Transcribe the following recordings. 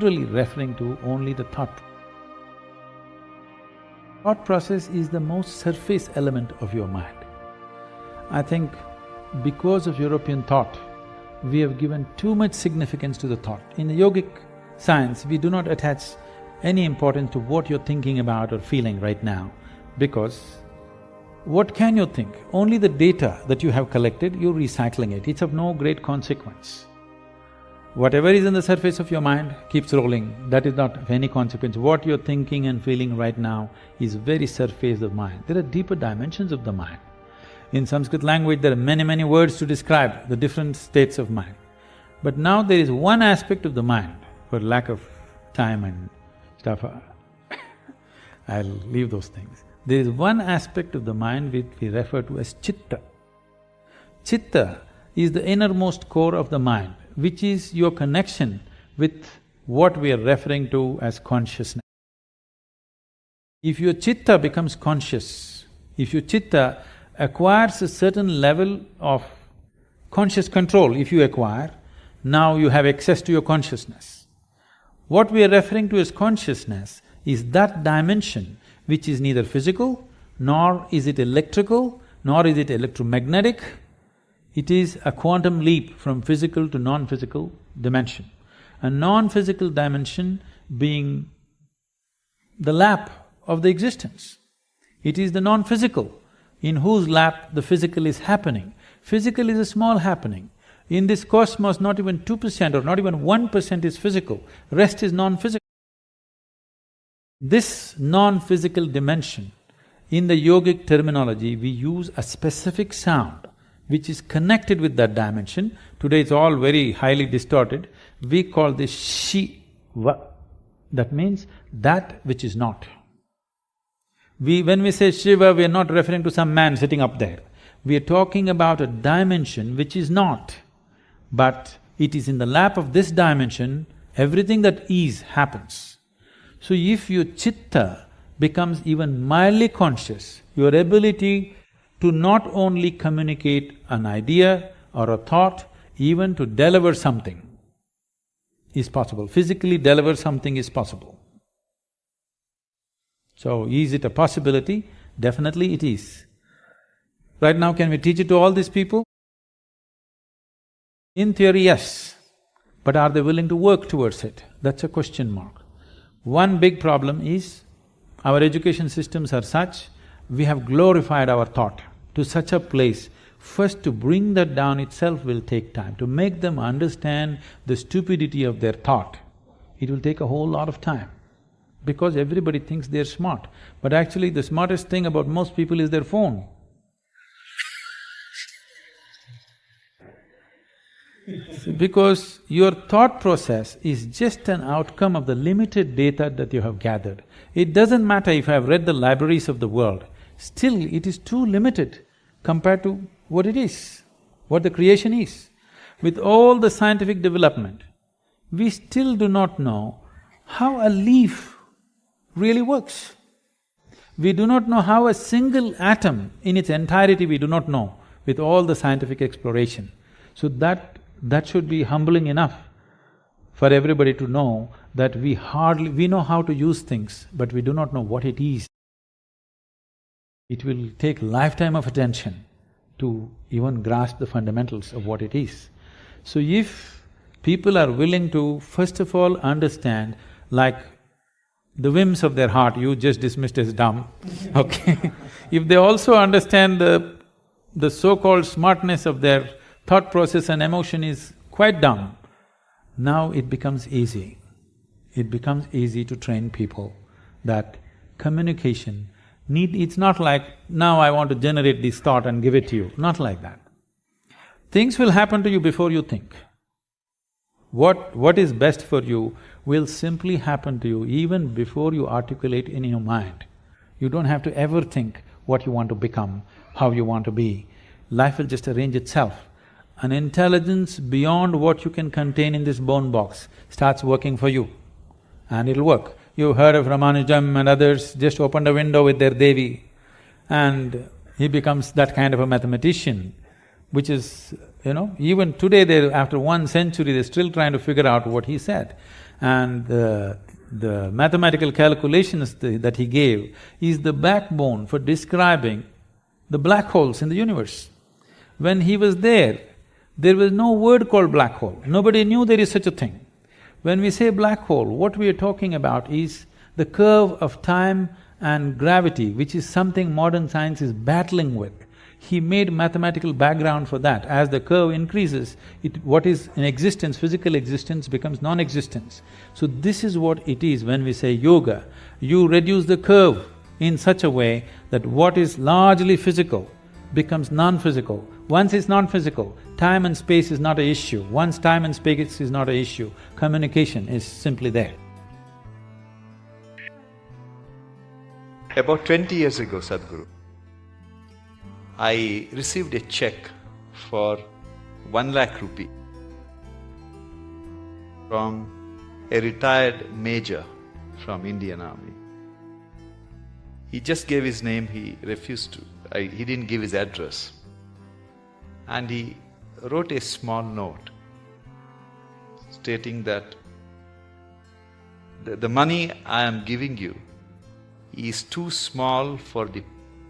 really referring to only the thought. Thought process is the most surface element of your mind. I think because of European thought, we have given too much significance to the thought. In the yogic science, we do not attach any importance to what you're thinking about or feeling right now, because what can you think? Only the data that you have collected, you're recycling it, it's of no great consequence. Whatever is in the surface of your mind keeps rolling, that is not of any consequence. What you're thinking and feeling right now is very surface of mind. There are deeper dimensions of the mind. In Sanskrit language, there are many words to describe the different states of mind. But now there is one aspect of the mind, for lack of time and stuff, I'll leave those things. There is one aspect of the mind which we refer to as chitta. Chitta is the innermost core of the mind, which is your connection with what we are referring to as consciousness. If your chitta becomes conscious, if your chitta acquires a certain level of conscious control, if you acquire, now you have access to your consciousness. What we are referring to as consciousness is that dimension which is neither physical, nor is it electrical, nor is it electromagnetic. It is a quantum leap from physical to non-physical dimension. A non-physical dimension being the lap of the existence. It is the non-physical in whose lap the physical is happening. Physical is a small happening. In this cosmos, not even 2% or not even 1% is physical, rest is non-physical. This non-physical dimension, in the yogic terminology, we use a specific sound which is connected with that dimension. Today it's all very highly distorted. We call this Shiva. That means that which is not. When we say Shiva, we are not referring to some man sitting up there. We are talking about a dimension which is not, but it is in the lap of this dimension, everything that is happens. So if your chitta becomes even mildly conscious, your ability to not only communicate an idea or a thought, even to deliver something is possible. Physically deliver something is possible. So, is it a possibility? Definitely it is. Right now, can we teach it to all these people? In theory, yes. But are they willing to work towards it? That's a question mark. One big problem is, our education systems are such, we have glorified our thought to such a place. First, to bring that down itself will take time. To make them understand the stupidity of their thought, it will take a whole lot of time. Because everybody thinks they're smart, but actually the smartest thing about most people is their phone. Because your thought process is just an outcome of the limited data that you have gathered. It doesn't matter if I've read the libraries of the world, still it is too limited compared to what it is, what the creation is. With all the scientific development, we still do not know how a leaf really works. We do not know how a single atom in its entirety we do not know with all the scientific exploration. So that should be humbling enough for everybody to know that we know how to use things, but we do not know what it is. It will take lifetime of attention to even grasp the fundamentals of what it is. So if people are willing to first of all understand, like the whims of their heart, you just dismissed as dumb, okay? If they also understand the so-called smartness of their thought process and emotion is quite dumb, now it becomes easy. It becomes easy to train people that communication it's not like, now I want to generate this thought and give it to you, not like that. Things will happen to you before you think. What is best for you will simply happen to you even before you articulate in your mind. You don't have to ever think what you want to become, how you want to be. Life will just arrange itself. An intelligence beyond what you can contain in this bone box starts working for you, and it'll work. You heard of Ramanujam and others just opened a window with their Devi, and he becomes that kind of a mathematician, which is, even today after 1 century, they're still trying to figure out what he said. And the mathematical calculations that he gave is the backbone for describing the black holes in the universe. When he was there was no word called black hole, nobody knew there is such a thing. When we say black hole, what we are talking about is the curve of time and gravity, which is something modern science is battling with. He made mathematical background for that. As the curve increases, what is in existence, physical existence, becomes non-existence. So this is what it is when we say yoga. You reduce the curve in such a way that what is largely physical becomes non-physical. Once it's non-physical, time and space is not an issue. Once time and space is not an issue, communication is simply there. About 20 years ago, Sadhguru, I received a check for 1 lakh rupee from a retired major from Indian Army. He just gave his name, he refused to, he didn't give his address. And he wrote a small note stating that the money I am giving you is too small for the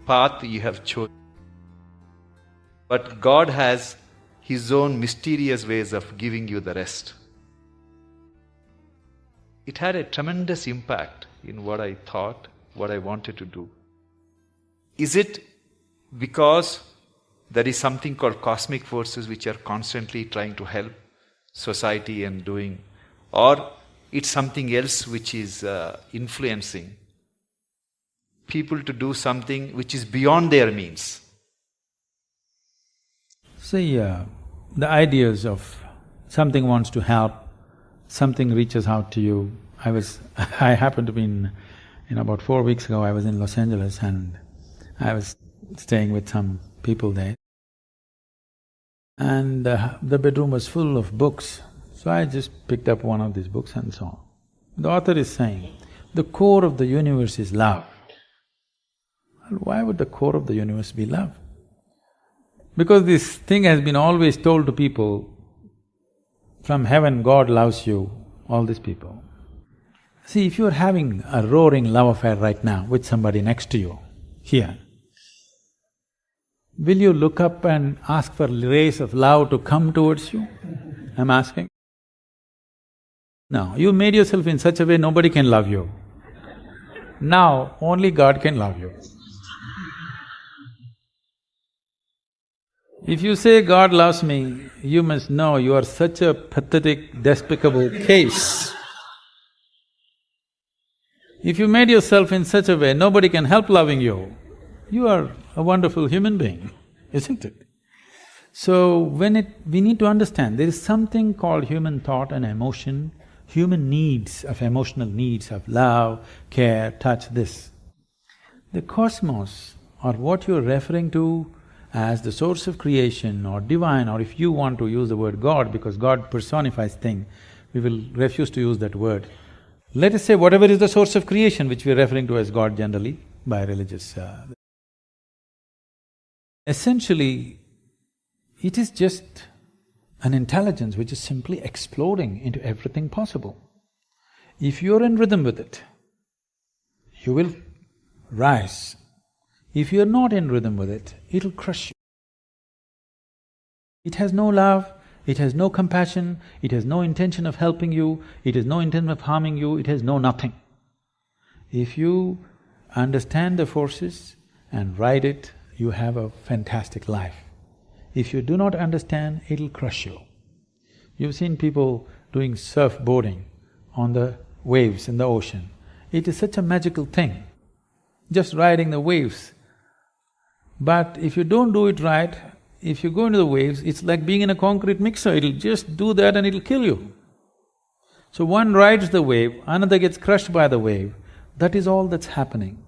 path you have chosen. But God has His own mysterious ways of giving you the rest. It had a tremendous impact in what I thought, what I wanted to do. Is it because there is something called cosmic forces which are constantly trying to help society and doing, or it's something else which is influencing people to do something which is beyond their means? See, the ideas of something wants to help, something reaches out to you. I happened to be about 4 weeks ago, I was in Los Angeles and I was staying with some people there. And the bedroom was full of books, so I just picked up one of these books and so on. The author is saying, the core of the universe is love. Well, why would the core of the universe be love? Because this thing has been always told to people, from heaven God loves you, all these people. See, if you're having a roaring love affair right now with somebody next to you, here, will you look up and ask for rays of love to come towards you? I'm asking. No, you made yourself in such a way nobody can love you. Now, only God can love you. If you say, God loves me, you must know you are such a pathetic, despicable case. If you made yourself in such a way, nobody can help loving you, you are a wonderful human being, isn't it? So, we need to understand, there is something called human thought and emotion, human needs, of emotional needs of love, care, touch, this. The cosmos, or what you're referring to as the source of creation or divine, or if you want to use the word God, because God personifies thing, we will refuse to use that word. Let us say whatever is the source of creation, which we are referring to as God generally by religious… Essentially, it is just an intelligence which is simply exploding into everything possible. If you're in rhythm with it, you will rise. If you're not in rhythm with it, it'll crush you. It has no love, it has no compassion, it has no intention of helping you, it has no intention of harming you, it has no nothing. If you understand the forces and ride it, you have a fantastic life. If you do not understand, it'll crush you. You've seen people doing surfboarding on the waves in the ocean. It is such a magical thing, just riding the waves. But if you don't do it right, if you go into the waves, it's like being in a concrete mixer, it'll just do that and it'll kill you. So one rides the wave, another gets crushed by the wave, that is all that's happening.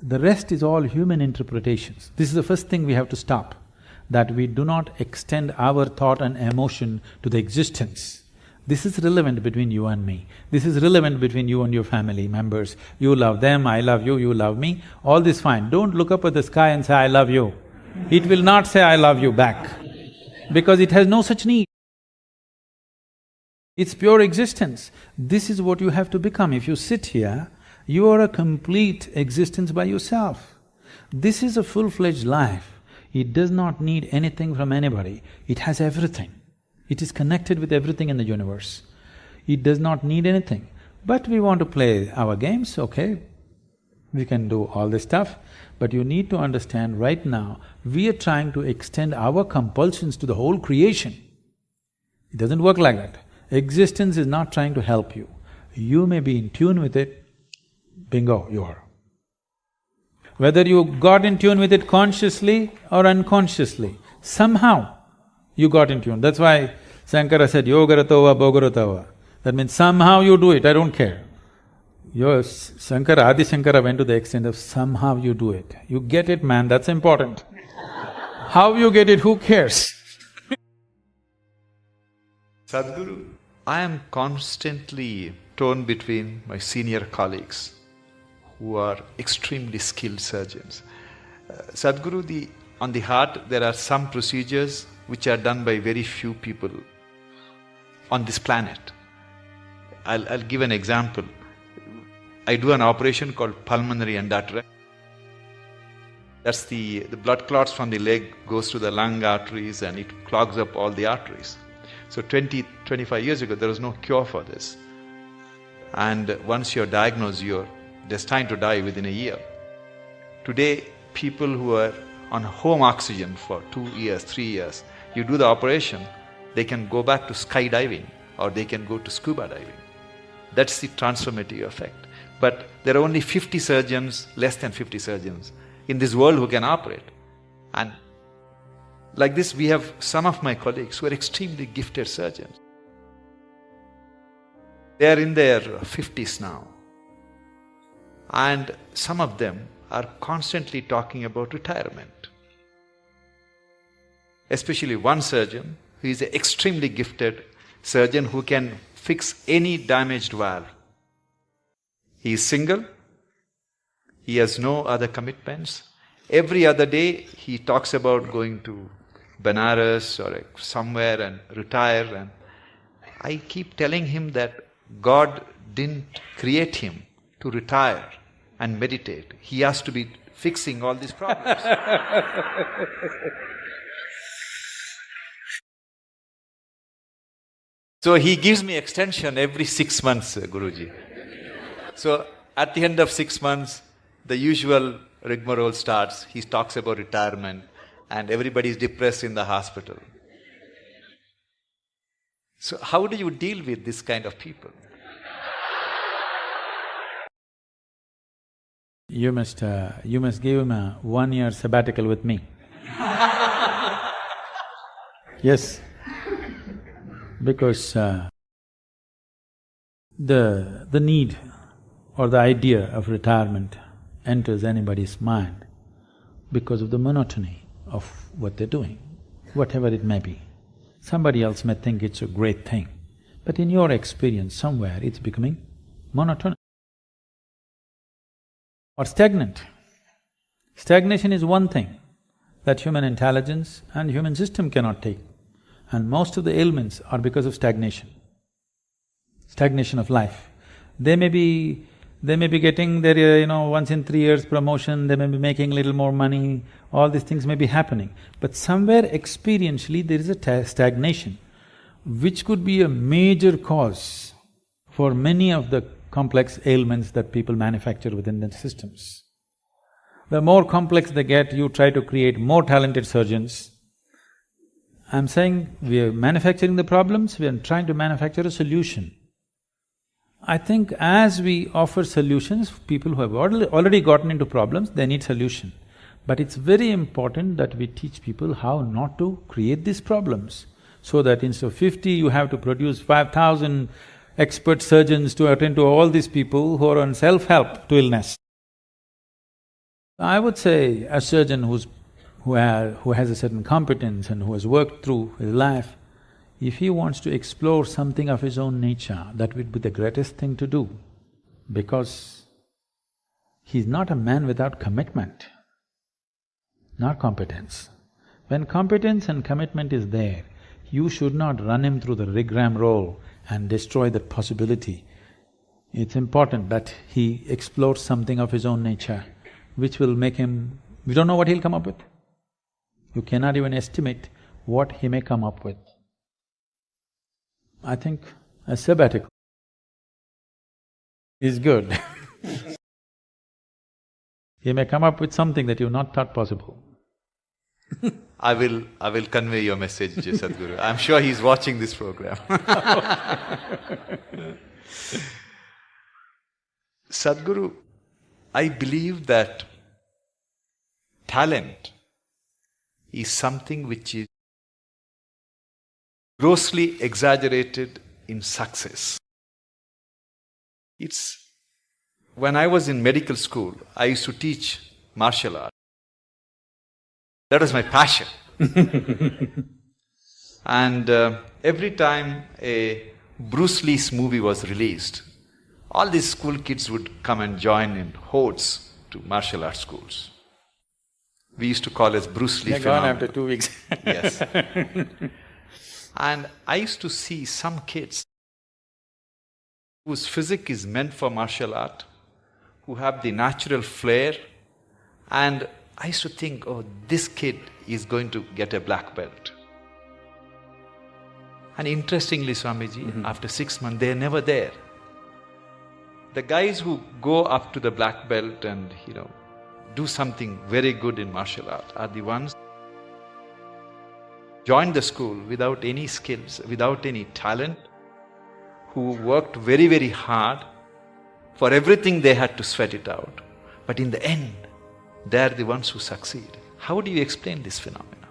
The rest is all human interpretations. This is the first thing we have to stop, that we do not extend our thought and emotion to the existence. This is relevant between you and me. This is relevant between you and your family members. You love them, I love you, you love me, all this fine. Don't look up at the sky and say, I love you. It will not say, I love you back, because it has no such need. It's pure existence. This is what you have to become. If you sit here, you are a complete existence by yourself. This is a full-fledged life. It does not need anything from anybody. It has everything. It is connected with everything in the universe. It does not need anything. But we want to play our games, okay, we can do all this stuff, but you need to understand right now, we are trying to extend our compulsions to the whole creation. It doesn't work like that. Existence is not trying to help you. You may be in tune with it, bingo, you are. Whether you got in tune with it consciously or unconsciously, somehow you got in tune. That's why Shankara said, yogaratova bhogaratova. That means somehow you do it, I don't care. Your Shankara, Adi Shankara went to the extent of somehow you do it. You get it, man, that's important. How you get it, who cares? Sadhguru, I am constantly torn between my senior colleagues who are extremely skilled surgeons. Sadhguru, on the heart, there are some procedures which are done by very few people on this planet. I'll give an example. I do an operation called pulmonary endarterectomy. That's the blood clots from the leg goes to the lung arteries and it clogs up all the arteries. So 25 years ago, there was no cure for this. And once you're diagnosed, you're destined to die within a year. Today, people who are on home oxygen for 2 years, 3 years, you do the operation, they can go back to skydiving or they can go to scuba diving. That's the transformative effect. But there are only 50 surgeons, less than 50 surgeons in this world who can operate. And like this, we have some of my colleagues who are extremely gifted surgeons. They are in their 50s now. And some of them are constantly talking about retirement. Especially one surgeon who is an extremely gifted surgeon who can fix any damaged valve. He is single, he has no other commitments. Every other day he talks about going to Benares or somewhere and retire, and I keep telling him that God didn't create him to retire and meditate. He has to be fixing all these problems. So he gives me extension every 6 months, Guruji. So at the end of 6 months, the usual rigmarole starts. He talks about retirement and everybody is depressed in the hospital. So how do you deal with this kind of people? You must give him a 1-year sabbatical with me. Yes, because the need or the idea of retirement enters anybody's mind because of the monotony of what they're doing, whatever it may be. Somebody else may think it's a great thing, but in your experience, somewhere it's becoming monotonous or stagnant. Stagnation is one thing that human intelligence and human system cannot take, and most of the ailments are because of stagnation of life. They may be getting their, once in 3 years promotion, they may be making a little more money, all these things may be happening. But somewhere experientially there is a stagnation, which could be a major cause for many of the complex ailments that people manufacture within their systems. The more complex they get, you try to create more talented surgeons. I'm saying we are manufacturing the problems, we are trying to manufacture a solution. I think as we offer solutions, people who have already gotten into problems, they need solution. But it's very important that we teach people how not to create these problems, so that instead of 50, you have to produce 5,000 expert surgeons to attend to all these people who are on self-help to illness. I would say a surgeon who has a certain competence and who has worked through his life, if he wants to explore something of his own nature, that would be the greatest thing to do, because he's not a man without commitment, not competence. When competence and commitment is there, you should not run him through the rigmarole and destroy that possibility. It's important that he explores something of his own nature, which will make him… we don't know what he'll come up with. You cannot even estimate what he may come up with. I think a sabbatical is good. He may come up with something that you've not thought possible. I will convey your message, Sadhguru. I'm sure he's watching this program. Sadhguru, I believe that talent is something which is grossly exaggerated in success. When I was in medical school, I used to teach martial art. That was my passion. And every time a Bruce Lee's movie was released, all these school kids would come and join in hordes to martial arts schools. We used to call it Bruce Lee They're phenomenon. gone after 2 weeks. Yes. And I used to see some kids whose physique is meant for martial art, who have the natural flair, and I used to think, oh, this kid is going to get a black belt. And interestingly, Swamiji, after 6 months, they're never there. The guys who go up to the black belt and, do something very good in martial art are the ones joined the school without any skills, without any talent, who worked very, very hard. For everything they had to sweat it out. But in the end, they are the ones who succeed. How do you explain this phenomena?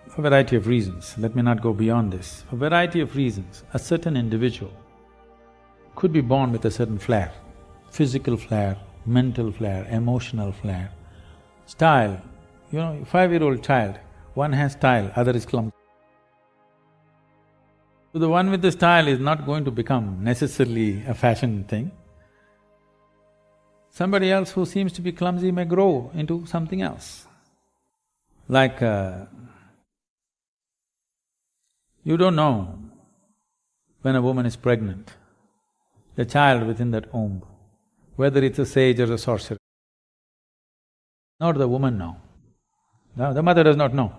For a variety of reasons, let me not go beyond this. For a variety of reasons, a certain individual could be born with a certain flair, physical flair, mental flair, emotional flair, style. 5-year-old child, one has style, other is clumsy. So the one with the style is not going to become necessarily a fashion thing. Somebody else who seems to be clumsy may grow into something else. Like, you don't know when a woman is pregnant, the child within that womb, whether it's a sage or a sorcerer. Nor the woman know. No, the mother does not know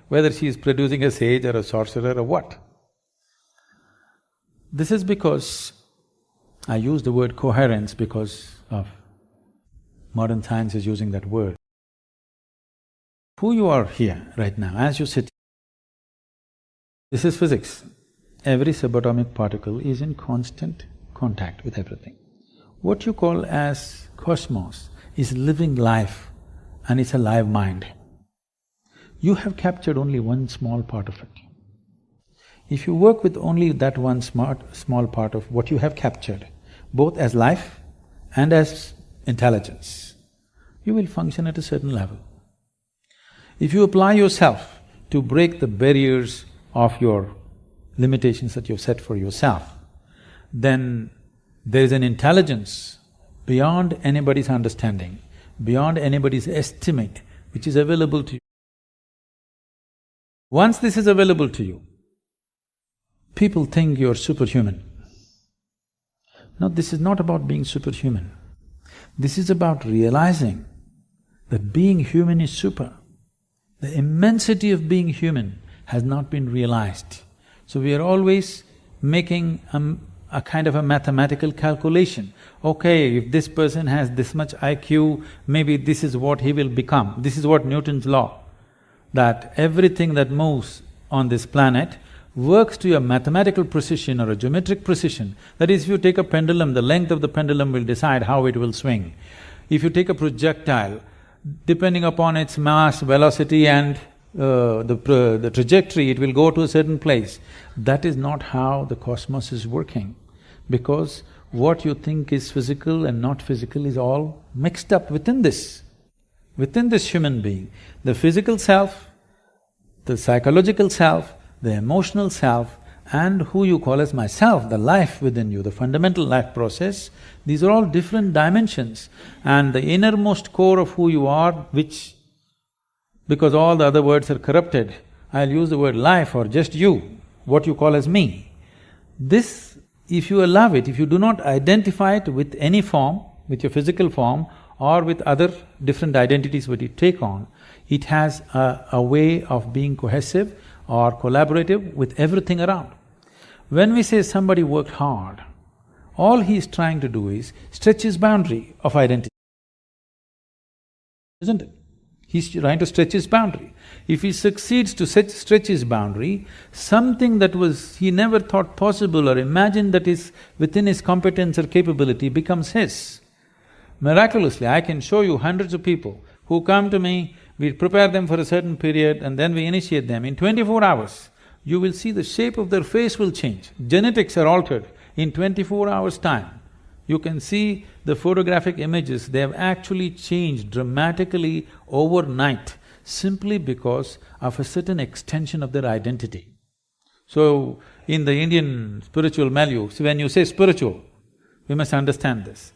whether she is producing a sage or a sorcerer or what. This is because… I use the word coherence because of modern science is using that word. Who you are here right now, as you sit, this is physics. Every subatomic particle is in constant contact with everything. What you call as cosmos is living life and it's a live mind. You have captured only one small part of it. If you work with only that one small part of what you have captured, both as life and as intelligence, you will function at a certain level. If you apply yourself to break the barriers of your limitations that you've set for yourself, then there is an intelligence beyond anybody's understanding, beyond anybody's estimate, which is available to you. Once this is available to you, people think you're superhuman. No, this is not about being superhuman. This is about realizing that being human is super. The immensity of being human has not been realized. So we are always making a kind of a mathematical calculation. Okay, if this person has this much IQ, maybe this is what he will become. This is what Newton's law, that everything that moves on this planet works to a mathematical precision or a geometric precision. That is, if you take a pendulum, the length of the pendulum will decide how it will swing. If you take a projectile, depending upon its mass, velocity and the trajectory, it will go to a certain place. That is not how the cosmos is working, because what you think is physical and not physical is all mixed up within this human being. The physical self, the psychological self, the emotional self, and who you call as myself, the life within you, the fundamental life process, these are all different dimensions. And the innermost core of who you are, which Because all the other words are corrupted, I'll use the word life or just you, what you call as me. This, if you allow it, if you do not identify it with any form, with your physical form or with other different identities what you take on, it has a way of being cohesive or collaborative with everything around. When we say somebody worked hard, all he is trying to do is stretch his boundary of identity, isn't it? He's trying to stretch his boundary. If he succeeds to stretch his boundary, something that was he never thought possible or imagined that is within his competence or capability becomes his. Miraculously, I can show you hundreds of people who come to me, we prepare them for a certain period and then we initiate them. In 24 hours, you will see the shape of their face will change. Genetics are altered in 24 hours' time. You can see the photographic images, they have actually changed dramatically overnight simply because of a certain extension of their identity. So, in the Indian spiritual milieu, so when you say spiritual, we must understand this.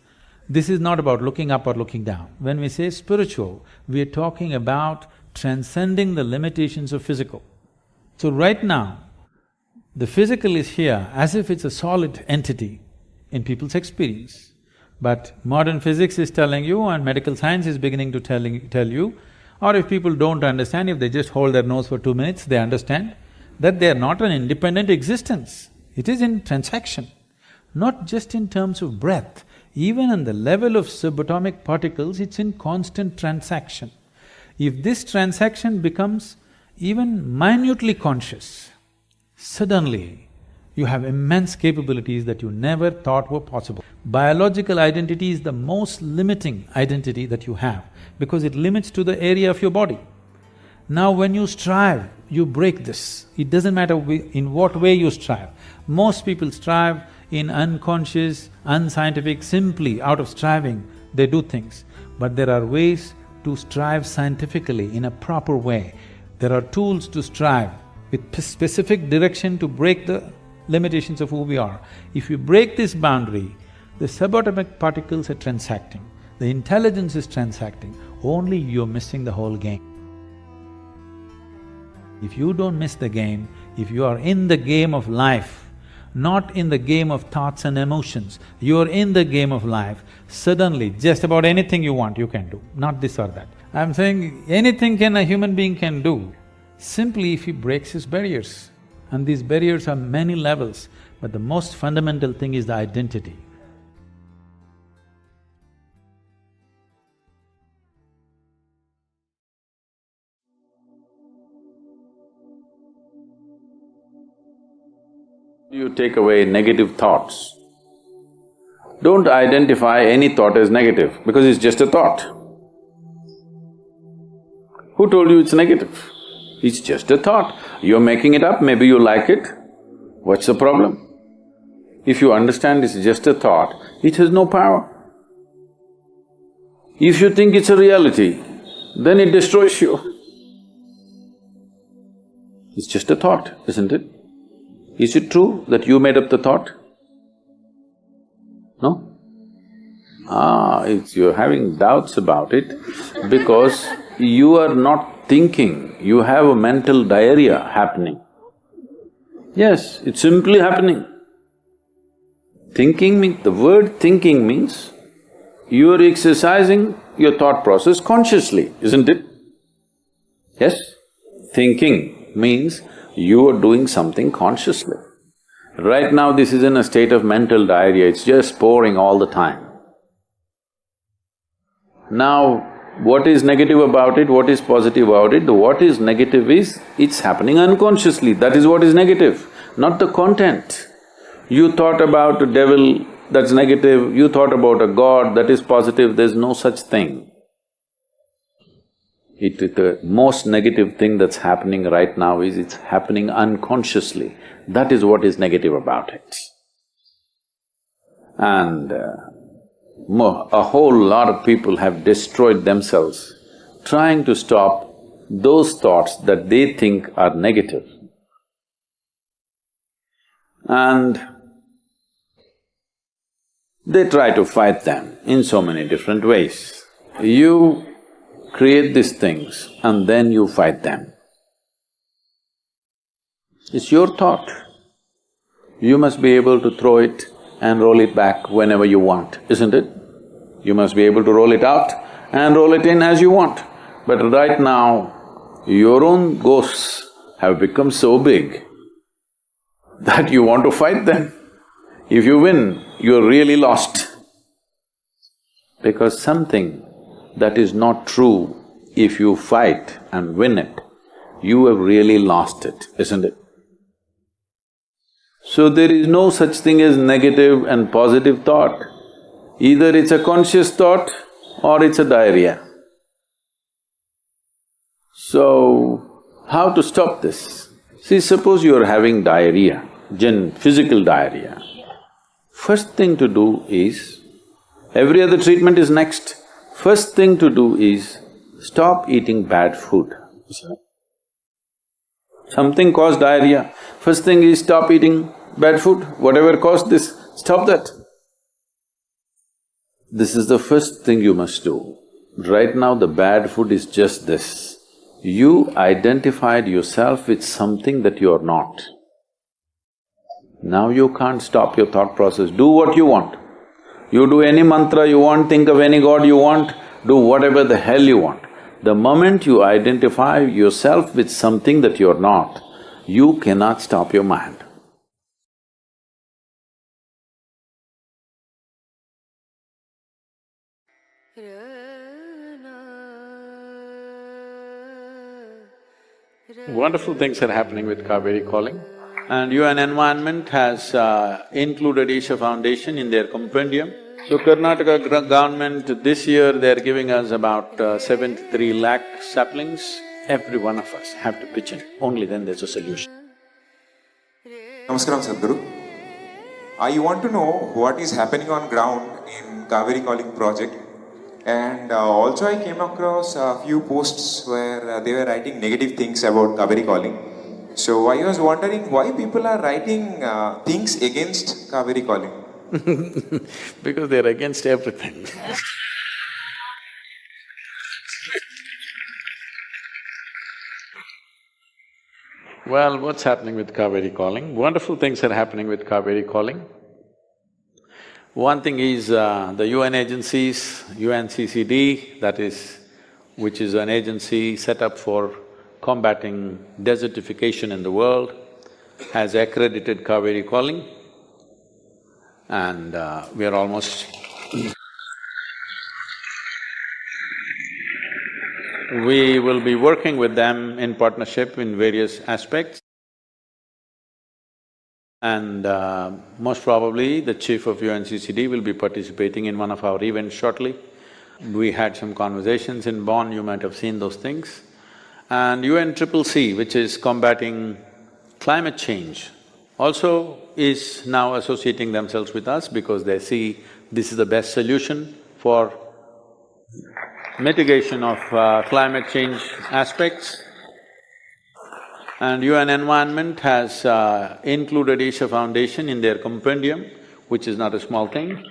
This is not about looking up or looking down. When we say spiritual, we are talking about transcending the limitations of physical. So right now, the physical is here as if it's a solid entity in people's experience. But modern physics is telling you and medical science is beginning to tell you, or if people don't understand, if they just hold their nose for 2 minutes, they understand that they are not an independent existence. It is in transaction, not just in terms of breath. Even on the level of subatomic particles, it's in constant transaction. If this transaction becomes even minutely conscious, suddenly you have immense capabilities that you never thought were possible. Biological identity is the most limiting identity that you have because it limits to the area of your body. Now when you strive, you break this. It doesn't matter in what way you strive. Most people strive in unconscious, unscientific, simply out of striving, they do things. But there are ways to strive scientifically in a proper way. There are tools to strive with specific direction to break the limitations of who we are. If you break this boundary, the subatomic particles are transacting, the intelligence is transacting, only you're missing the whole game. If you don't miss the game, if you are in the game of life, not in the game of thoughts and emotions, you're in the game of life, suddenly just about anything you want you can do, not this or that. I'm saying anything a human being can do, simply if he breaks his barriers. And these barriers are many levels, but the most fundamental thing is the identity. You take away negative thoughts. Don't identify any thought as negative because it's just a thought. Who told you it's negative? It's just a thought. You're making it up, maybe you like it. What's the problem? If you understand it's just a thought, it has no power. If you think it's a reality, then it destroys you. It's just a thought, isn't it? Is it true that you made up the thought? No? You're having doubts about it because you are not thinking, you have a mental diarrhea happening. Yes, it's simply happening. The word thinking means you are exercising your thought process consciously, isn't it? Yes? Thinking means you are doing something consciously. Right now this is in a state of mental diarrhea, it's just pouring all the time. Now, what is negative about it, what is positive about it? What is negative is, it's happening unconsciously, that is what is negative, not the content. You thought about a devil, that's negative, you thought about a god, that is positive, there's no such thing. The most negative thing that's happening right now is it's happening unconsciously. That is what is negative about it. And a whole lot of people have destroyed themselves trying to stop those thoughts that they think are negative. And they try to fight them in so many different ways. You create these things and then you fight them. It's your thought. You must be able to throw it and roll it back whenever you want, isn't it? You must be able to roll it out and roll it in as you want. But right now, your own ghosts have become so big that you want to fight them. If you win, you're really lost. Because something that is not true, if you fight and win it, you have really lost it, isn't it? So there is no such thing as negative and positive thought. Either it's a conscious thought or it's a diarrhea. So, how to stop this? See, suppose you are having diarrhea, physical diarrhea. First thing to do is, every other treatment is next. First thing to do is, stop eating bad food. Something caused diarrhea, first thing is stop eating bad food, whatever caused this, stop that. This is the first thing you must do. Right now the bad food is just this. You identified yourself with something that you are not. Now you can't stop your thought process, do what you want. You do any mantra you want, think of any god you want, do whatever the hell you want. The moment you identify yourself with something that you're not, you cannot stop your mind. Wonderful things are happening with Kaveri Calling. And UN Environment has included Isha Foundation in their compendium. So Karnataka government, this year they're giving us about 73 lakh saplings. Every one of us have to pitch in, only then there's a solution. Namaskaram, Sadhguru. I want to know what is happening on ground in Kaveri Calling project, and also I came across a few posts where they were writing negative things about Kaveri Calling. So I was wondering why people are writing things against Kaveri Calling. Because they're against everything. Well, what's happening with Kaveri Calling? Wonderful things are happening with Kaveri Calling. One thing is the UN agencies, UNCCD, that is, which is an agency set up for combating desertification in the world, has accredited Kaveri Calling, and we are almost we will be working with them in partnership in various aspects. And most probably the chief of UNCCD will be participating in one of our events shortly. We had some conversations in Bonn, you might have seen those things. And UNCCC, which is combating climate change, also is now associating themselves with us because they see this is the best solution for mitigation of climate change aspects. And UN Environment has included Isha Foundation in their compendium, which is not a small thing.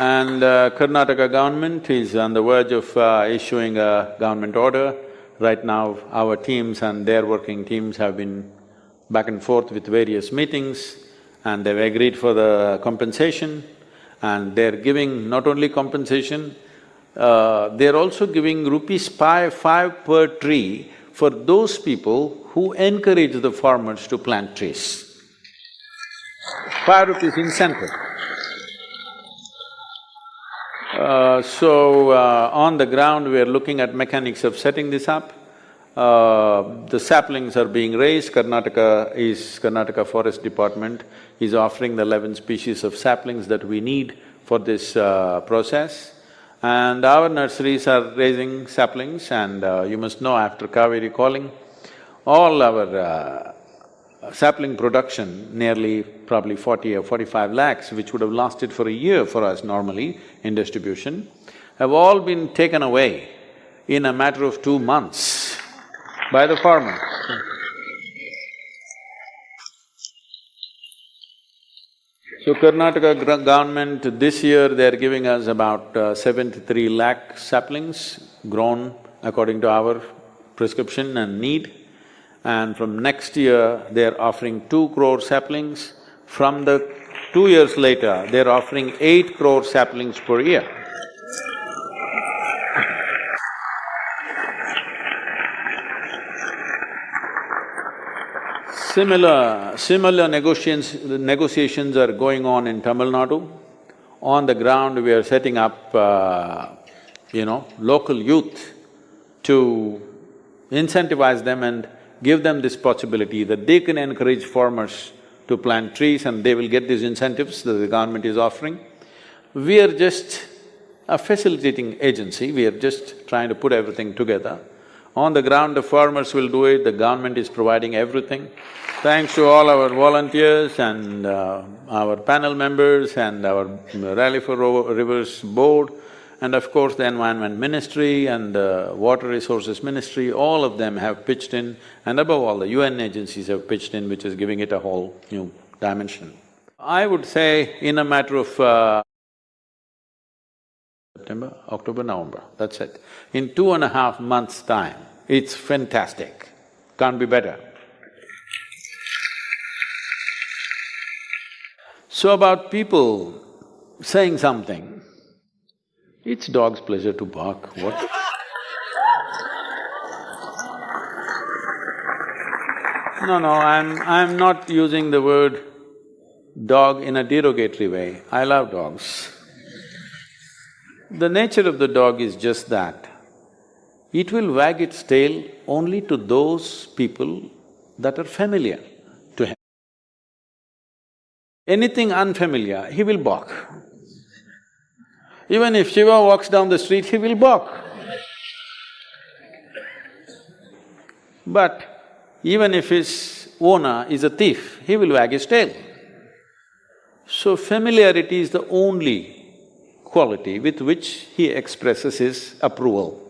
And Karnataka government is on the verge of issuing a government order. Right now, our teams and their working teams have been back and forth with various meetings, and they've agreed for the compensation. And they're giving not only compensation, they're also giving ₹5 per tree for those people who encourage the farmers to plant trees. ₹5 incentive. On the ground, we are looking at mechanics of setting this up. The saplings are being raised. Karnataka Forest Department is offering the 11 species of saplings that we need for this process. And our nurseries are raising saplings, and you must know, after Kaveri Calling, all our sapling production, nearly probably 40 or 45 lakhs, which would have lasted for a year for us normally in distribution, have all been taken away in a matter of 2 months by the farmer. So Karnataka government, this year they are giving us about 73 lakh saplings grown according to our prescription and need. And from next year, they're offering 2 crore saplings. From the 2 years later, they're offering 8 crore saplings per year. Similar negotiations are going on in Tamil Nadu. On the ground, we are setting up, local youth to incentivize them and give them this possibility that they can encourage farmers to plant trees and they will get these incentives that the government is offering. We are just a facilitating agency, we are just trying to put everything together. On the ground, the farmers will do it, the government is providing everything. Thanks to all our volunteers and our panel members and our Rally for Rivers board, and of course the Environment Ministry and the Water Resources Ministry, all of them have pitched in, and above all the UN agencies have pitched in, which is giving it a whole new dimension. I would say in a matter of September, October, November, that's it. In 2.5 months' time, it's fantastic, can't be better. So about people saying something, it's dog's pleasure to bark, what? No, I'm not using the word dog in a derogatory way, I love dogs. The nature of the dog is just that, it will wag its tail only to those people that are familiar to him. Anything unfamiliar, he will bark. Even if Shiva walks down the street, he will bark. But even if his owner is a thief, he will wag his tail. So familiarity is the only quality with which he expresses his approval.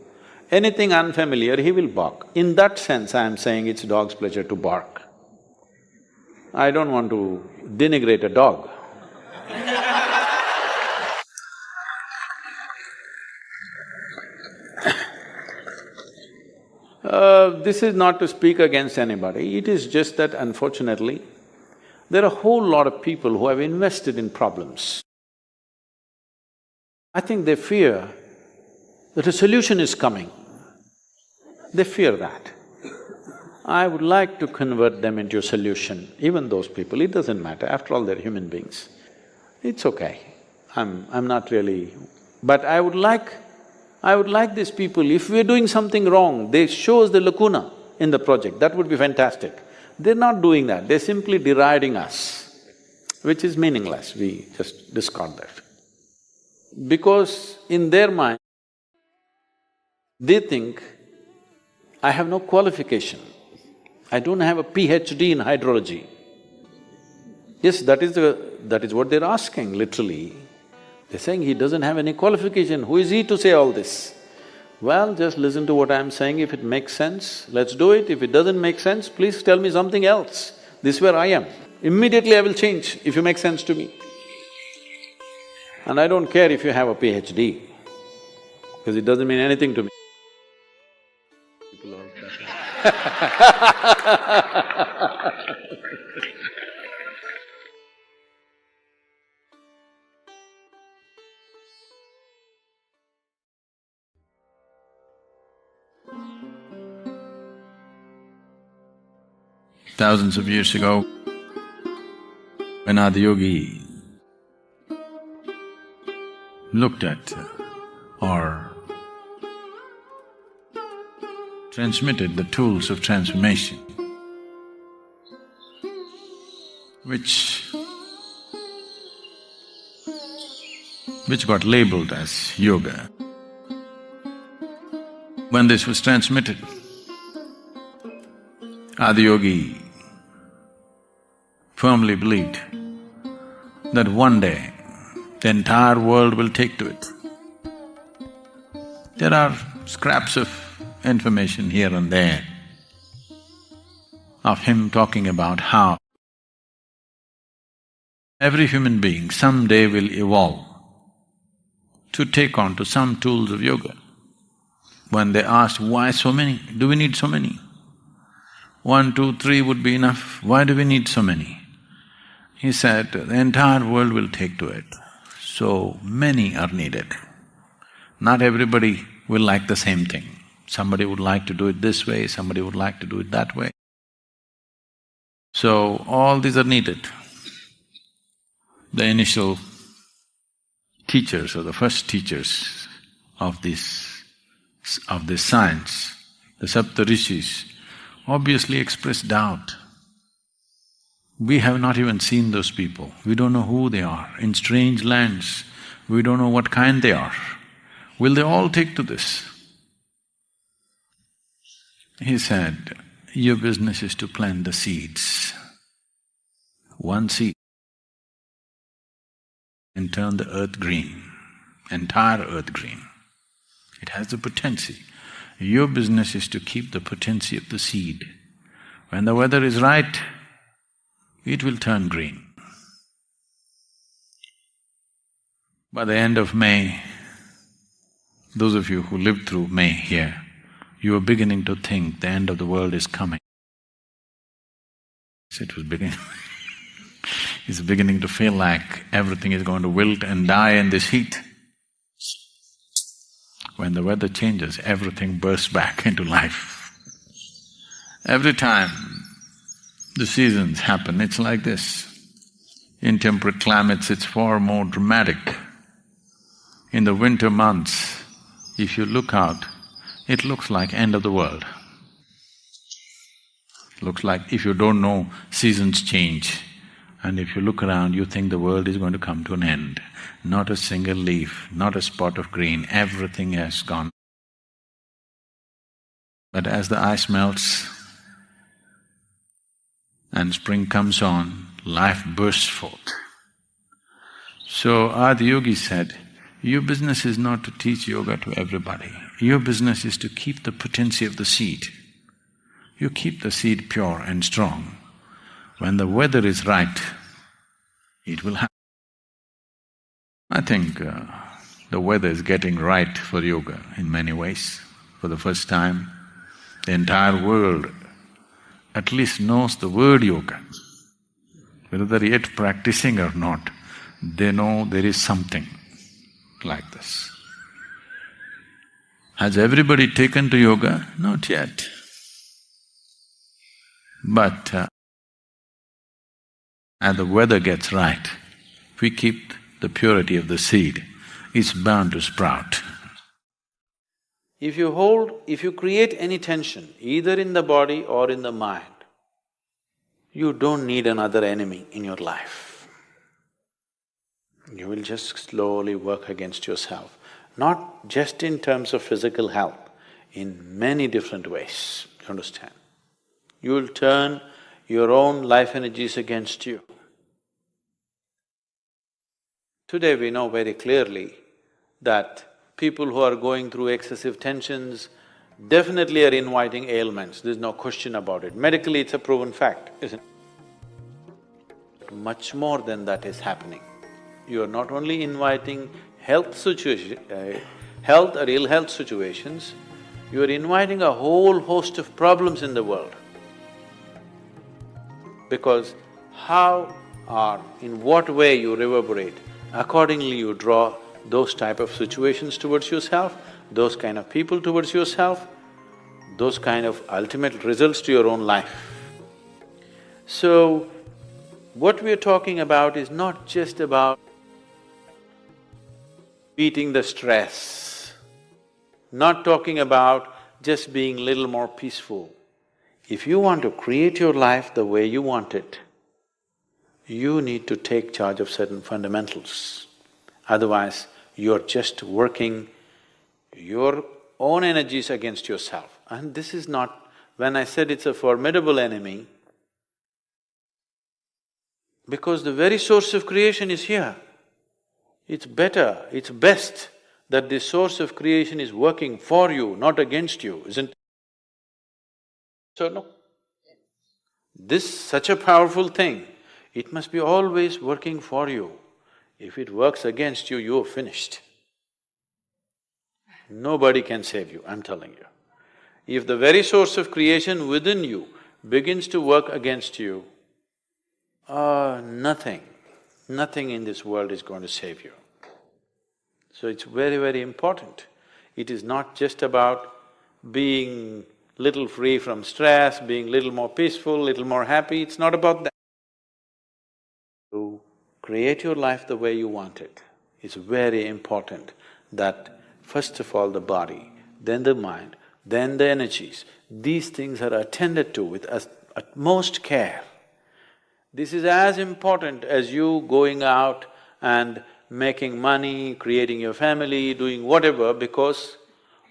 Anything unfamiliar, he will bark. In that sense, I am saying it's dog's pleasure to bark. I don't want to denigrate a dog. This is not to speak against anybody, it is just that unfortunately, there are a whole lot of people who have invested in problems. I think they fear that a solution is coming. They fear that. I would like to convert them into a solution, even those people, it doesn't matter, after all they're human beings. It's okay, I'm not really… But I would like these people, if we're doing something wrong, they show us the lacuna in the project, that would be fantastic. They're not doing that, they're simply deriding us, which is meaningless, we just discard that. Because in their mind, they think, I have no qualification, I don't have a PhD in hydrology. Yes, that is what they're asking, literally. They're saying he doesn't have any qualification, who is he to say all this? Well, just listen to what I'm saying, if it makes sense, let's do it, if it doesn't make sense, please tell me something else. This is where I am. Immediately I will change if you make sense to me. And I don't care if you have a PhD, because it doesn't mean anything to me. People are Thousands of years ago, when Adiyogi looked at or transmitted the tools of transformation, which got labeled as yoga. When this was transmitted, Adiyogi firmly believed that one day the entire world will take to it. There are scraps of information here and there of him talking about how Every human being someday will evolve to take on to some tools of yoga. When they asked, why so many? Do we need so many? 1, 2, 3 would be enough. Why do we need so many? He said, the entire world will take to it, so many are needed. Not everybody will like the same thing. Somebody would like to do it this way, somebody would like to do it that way. So, all these are needed. The initial teachers or the first teachers of this science, the Saptarishis, obviously expressed doubt. We have not even seen those people, we don't know who they are. In strange lands, we don't know what kind they are. Will they all take to this? He said, your business is to plant the seeds. One seed and turn the earth green, entire earth green. It has the potency. Your business is to keep the potency of the seed. When the weather is right, it will turn green. By the end of May, those of you who lived through May here, you are beginning to think the end of the world is coming. It was beginning it's beginning to feel like everything is going to wilt and die in this heat. When the weather changes, everything bursts back into life. Every time the seasons happen, it's like this. In temperate climates, it's far more dramatic. In the winter months, if you look out, it looks like end of the world. Looks like if you don't know, seasons change. And if you look around, you think the world is going to come to an end. Not a single leaf, not a spot of green, everything has gone. But as the ice melts and spring comes on, life bursts forth. So Adiyogi said, your business is not to teach yoga to everybody. Your business is to keep the potency of the seed. You keep the seed pure and strong. When the weather is right, it will happen. I think the weather is getting right for yoga in many ways. For the first time, the entire world at least knows the word yoga. Whether they're yet practicing or not, they know there is something like this. Has everybody taken to yoga? Not yet. But as the weather gets right, if we keep the purity of the seed, it's bound to sprout. If you create any tension, either in the body or in the mind, you don't need another enemy in your life. You will just slowly work against yourself, not just in terms of physical health, in many different ways, you understand? You will turn your own life energies against you. Today we know very clearly that people who are going through excessive tensions definitely are inviting ailments, there's no question about it. Medically it's a proven fact, isn't it? Much more than that is happening. You are not only inviting health or ill health situations, you are inviting a whole host of problems in the world. Because how or in what way you reverberate, accordingly you draw those type of situations towards yourself, those kind of people towards yourself, those kind of ultimate results to your own life. So, what we're talking about is not just about beating the stress, not talking about just being little more peaceful. If you want to create your life the way you want it, you need to take charge of certain fundamentals. Otherwise, you're just working your own energies against yourself. And this is not… when I said it's a formidable enemy, because the very source of creation is here. It's better, it's best that the source of creation is working for you, not against you, isn't it? So, no. This such a powerful thing It must be always working for you. If it works against you, you're finished. Nobody can save you, I'm telling you. If the very source of creation within you begins to work against you, nothing in this world is going to save you. So it's very, very important. It is not just about being little free from stress, being little more peaceful, little more happy, it's not about that. To create your life the way you want it, it's very important that first of all the body, then the mind, then the energies, these things are attended to with utmost care. This is as important as you going out and making money, creating your family, doing whatever, because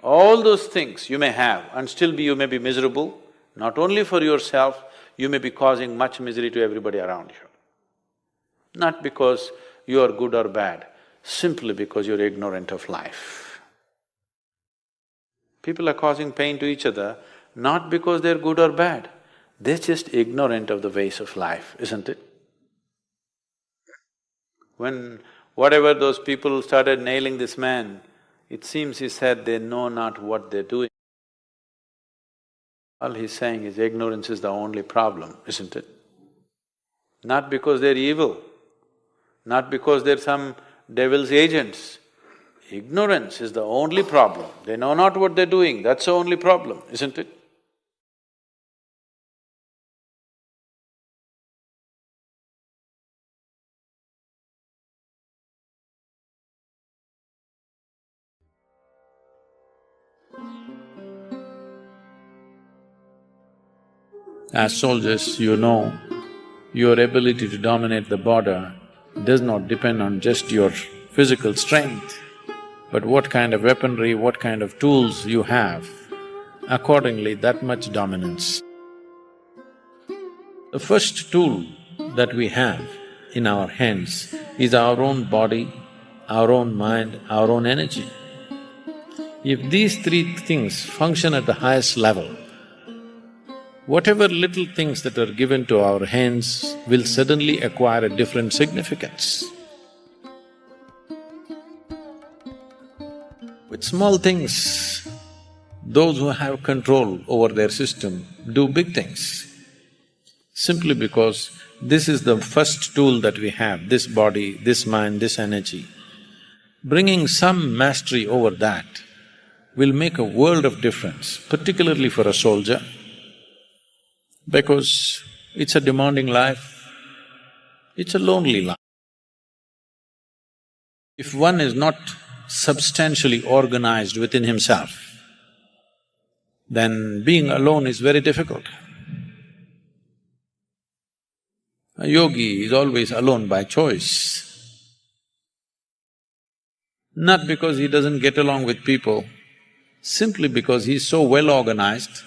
all those things you may have and still you may be miserable, not only for yourself, you may be causing much misery to everybody around you. Not because you are good or bad, simply because you're ignorant of life. People are causing pain to each other, not because they're good or bad, they're just ignorant of the ways of life, isn't it? When whatever those people started nailing this man, it seems he said they know not what they're doing. All he's saying is ignorance is the only problem, isn't it? Not because they're evil, not because they're some devil's agents. Ignorance is the only problem. They know not what they're doing, that's the only problem, isn't it? As soldiers, you know, your ability to dominate the border does not depend on just your physical strength, but what kind of weaponry, what kind of tools you have, accordingly that much dominance. The first tool that we have in our hands is our own body, our own mind, our own energy. If these three things function at the highest level, whatever little things that are given to our hands will suddenly acquire a different significance. With small things, those who have control over their system do big things. Simply because this is the first tool that we have, this body, this mind, this energy. Bringing some mastery over that will make a world of difference, particularly for a soldier, because it's a demanding life, it's a lonely life. If one is not substantially organized within himself, then being alone is very difficult. A yogi is always alone by choice. Not because he doesn't get along with people, simply because he's so well organized,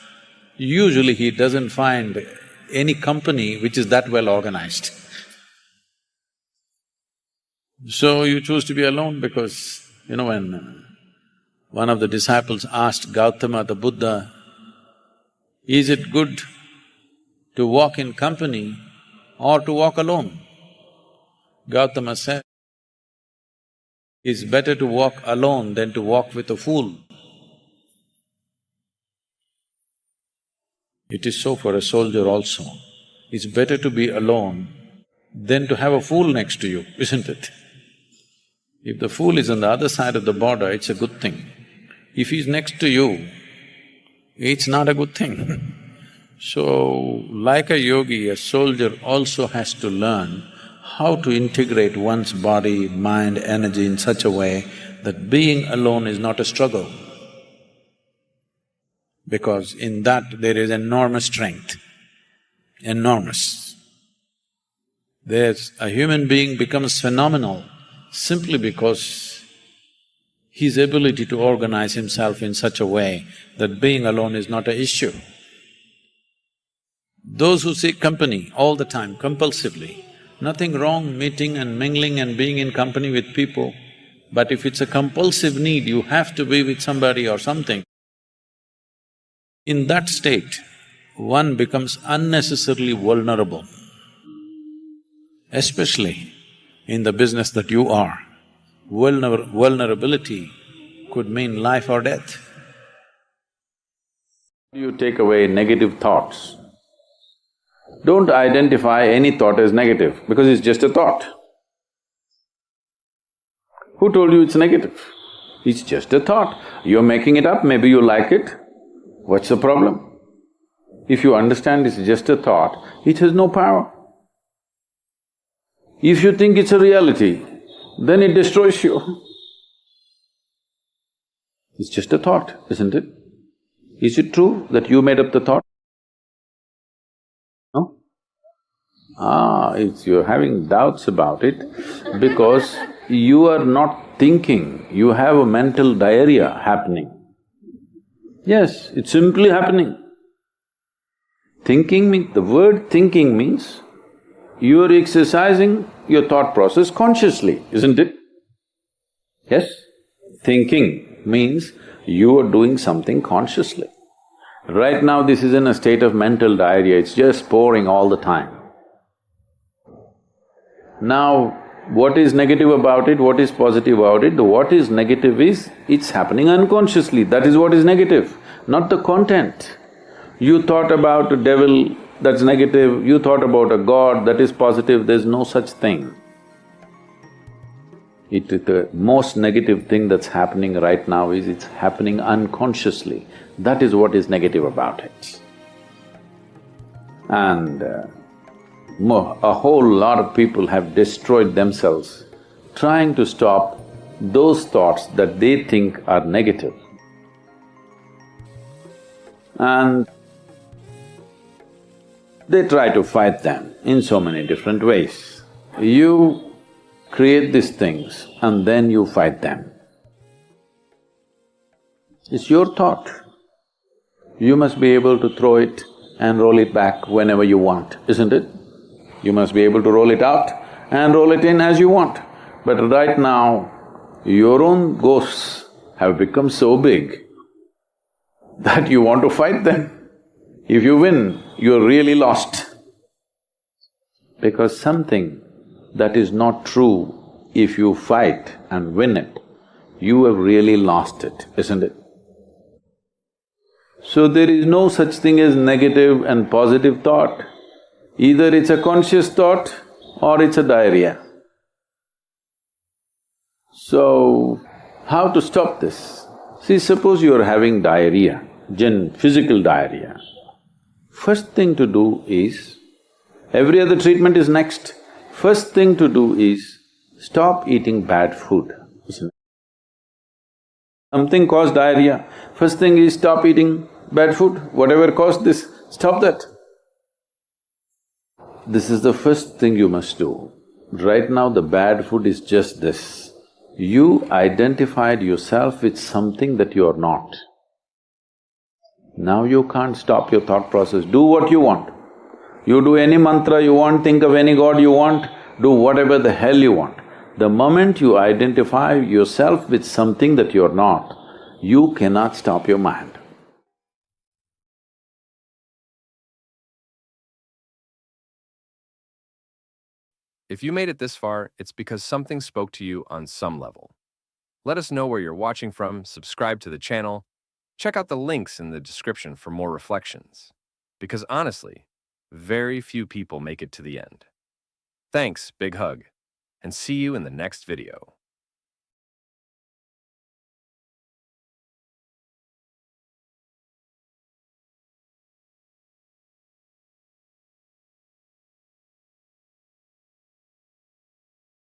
usually he doesn't find any company which is that well organized. So you choose to be alone because, you know, when one of the disciples asked Gautama the Buddha, is it good to walk in company or to walk alone? Gautama said, it's better to walk alone than to walk with a fool. It is so for a soldier also. It's better to be alone than to have a fool next to you, isn't it? If the fool is on the other side of the border, it's a good thing. If he's next to you, it's not a good thing. So, like a yogi, a soldier also has to learn how to integrate one's body, mind, energy in such a way that being alone is not a struggle. Because in that there is enormous strength, enormous. There's… a human being becomes phenomenal simply because his ability to organize himself in such a way that being alone is not an issue. Those who seek company all the time, compulsively, nothing wrong meeting and mingling and being in company with people, but if it's a compulsive need, you have to be with somebody or something, in that state, one becomes unnecessarily vulnerable. especially in the business that you are. Vulnerability could mean life or death. You take away negative thoughts. Don't identify any thought as negative because it's just a thought. Who told you it's negative? It's just a thought. You're making it up, maybe you like it. What's the problem? If you understand it's just a thought, it has no power. If you think it's a reality, then it destroys you. It's just a thought, isn't it? Is it true that you made up the thought? No? It's you're having doubts about it because you are not thinking, you have a mental diarrhea happening. Yes, it's simply happening. The word thinking means you're exercising your thought process consciously, isn't it? Yes? Thinking means you are doing something consciously. Right now this is in a state of mental diarrhea, it's just pouring all the time. Now, what is negative about it, what is positive about it? What is negative is, it's happening unconsciously, that is what is negative, not the content. You thought about a devil, that's negative, you thought about a god, that is positive, there's no such thing. The most negative thing that's happening right now is it's happening unconsciously. That is what is negative about it. And a whole lot of people have destroyed themselves trying to stop those thoughts that they think are negative. And they try to fight them in so many different ways. You create these things and then you fight them. It's your thought. You must be able to throw it and roll it back whenever you want, isn't it? You must be able to roll it out and roll it in as you want. But right now, your own ghosts have become so big that you want to fight them. If you win, you're really lost. Because something that is not true, if you fight and win it, you have really lost it, isn't it? So there is no such thing as negative and positive thought. Either it's a conscious thought or it's a diarrhea. So, how to stop this? See, suppose you are having diarrhea, physical diarrhea. First thing to do is, every other treatment is next. First thing to do is, stop eating bad food, isn't it? Something caused diarrhea, first thing is stop eating bad food, whatever caused this, stop that. This is the first thing you must do. Right now the bad food is just this. You identified yourself with something that you are not. Now you can't stop your thought process, do what you want. You do any mantra you want, think of any god you want, do whatever the hell you want. The moment you identify yourself with something that you're not, you cannot stop your mind. If you made it this far, it's because something spoke to you on some level. Let us know where you're watching from, subscribe to the channel, check out the links in the description for more reflections. Because honestly, very few people make it to the end. Thanks, big hug, and see you in the next video.